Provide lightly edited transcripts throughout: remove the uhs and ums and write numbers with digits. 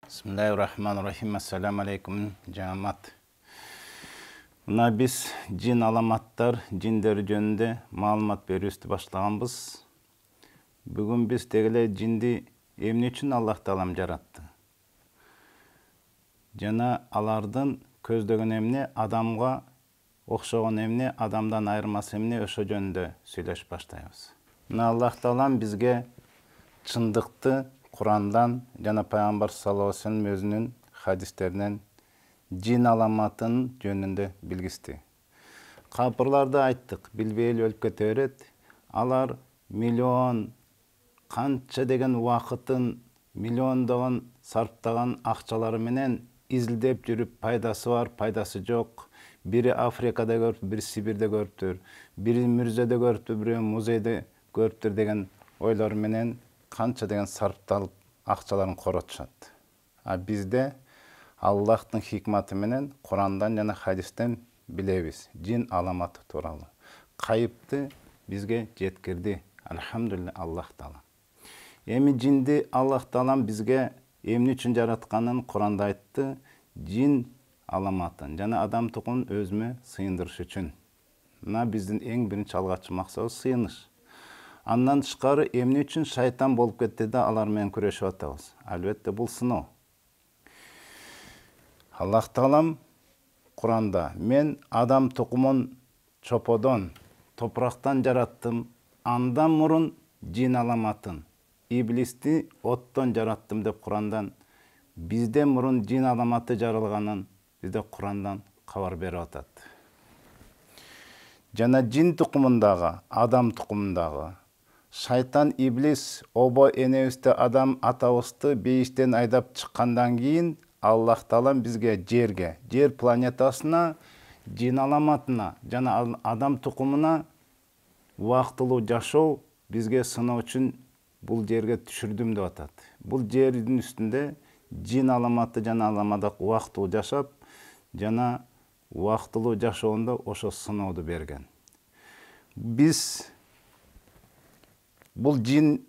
Bismillahirrahmanirrahim. Assalamu alaikum cemaat. Mına biz jin alamatlar, jinler jönүндө маалымат берүүбүздү баштаганбыз. Бүгүн biz дегеле жинди эмне үчүн Аллах Таалам жаратты? Жана алардын көздөгөн эмне, адамга окшогон эмне, адамдан айырмасы эмне, ошо жөнүндө сүйлөшүп баштайбыз. Мына Аллах Таалам бизге чындыкты Kur'an'dan jana Peygamber sallallahu aleyhi ve sellem özünün hadislerinin jin alamatının jönүндө bilgisти. Kapırlarda ayttık, bilbeyli ölüp keteberet. Alar milyon, kança degen vakıtın, milyondagan sarptagan akçaları menen izildep жүрүp paydası var, paydası yok. Biri Afrika'da görüptür, biri Sibir'de görüptür, biri müzede görüptür, biri muzeyde görüptür degen oylar menen kança degen sarptalып акчаларын коротушат. Бизде Аллахтын хикматы менен Курандан жана хадистен билебиз жин аламаты тууралуу. Кайыпты бизге жеткирди. Алхамдулилlah Аллах Таала. Эми жинди Аллах Таалам бизге эмне үчүн жаратканын Куранда айтты. Жин аламатын жана адам тукумун өзүмө сыйындырыш үчүн. Мына биздин эң биринчи алгачкы максатыбыз сыйыныш. Андан тышкары эмне үчүн шайтан болуп кетти да алар менен күрөшүп атабыз. Албетте бул сыноо. Аллах Таалам Куранда мен адам тукумун чоподон, топурактан жараттым, андан мурун жин аламатын, иблисти оттон жараттым деп Курандан бизден мурун жин аламаты жаралганын бизде Курандан кабар берип атат. Жана жин тукумундагы, адам тукумундагы шайтан иблис обо энебизди адам атабызды бейиштен айдап чыккандан кийин Аллах Таалам бизге жерге, жер планетасына, жин аламатына жана адам тукумуна убактылуу жашоо бизге сыноо үчүн бул жерге түшүрдүм деп атат. Бул жердин үстүндө жин аламаты жана аламада убактылуу жашап жана убактылуу жашоондо ошо сыноодо берген. Биз бул жин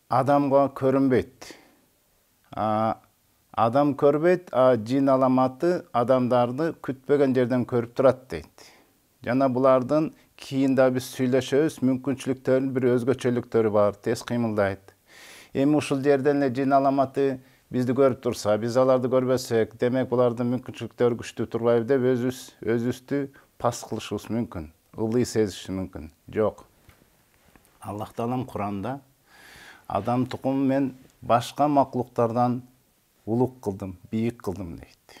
адамга көрүнбөйт. Адам көрбөйт, жин аламаты адамдарды күтпөгөн жерден көрүп турат дейт. Жана булардын кийин да биз сүйлөшөбүз, мүмкүнчүлүктөрүнүн бир өзгөчөлүктөрү бар, тез кыймылдайт. Эми ушул жерден эле жин аламаты бизди көрүп турса, биз аларды көрбөсөк, демек булардын мүмкүнчүлүктөрү күчтүү турбайбы деп өзүбүздү пас кылышыбыз мүмкүн, ылдый сезишибиз мүмкүн. Жок. Аллах Таалам Куранда адам тукуму мен башка маклуктардан улук кылдым, бийик кылдым дейт.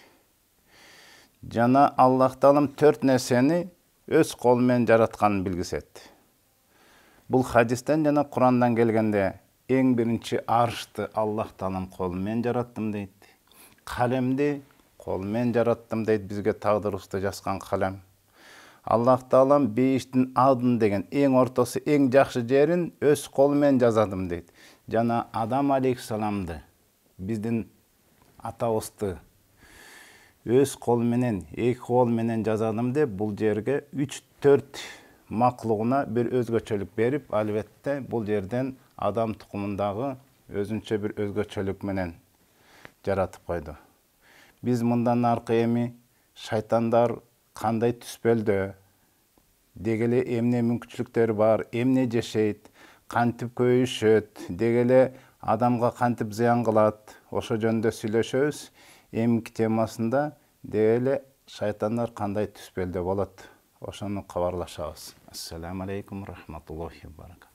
Жана Аллах Таалам 4 нерсени өз колу менен жаратканын билгизет. Бул хадистен жана Курандан келгенде эң биринчи аршты Аллах Таалам колу менен жараттым дейт. Калемди колу менен жараттым дейт, бизге тагдырыбызды жазган калем. Аллах Таалам бейиштин адын деген эң ортосу, эң жакшы жерин өз колу менен жазадым дейт. Жана Адам алейхиссаламды, биздин атабызды өз колу менен, эки кол менен жазадым деп бул жерге 3-4 маклугуна бир өзгөчөлүк берип, албетте бул жерден адам тукумундагы өзүнчө бир өзгөчөлүк менен жаратып койду. Биз мындан аркы эми шайтандар кандай түспөлдө, дегеле эмне мүмкүнчүлүктөрү бар, эмне жешейт, кантип көбөйүшөт, дегеле адамга кантип зыян кылат, ошо жөнүндө сүйлөшөбүз. Эмки темасында дегеле шайтандар кандай түспөлдө болот, ошону кабарлашабыз. Ассаламу алейкум рахматуллахи ва баракатух.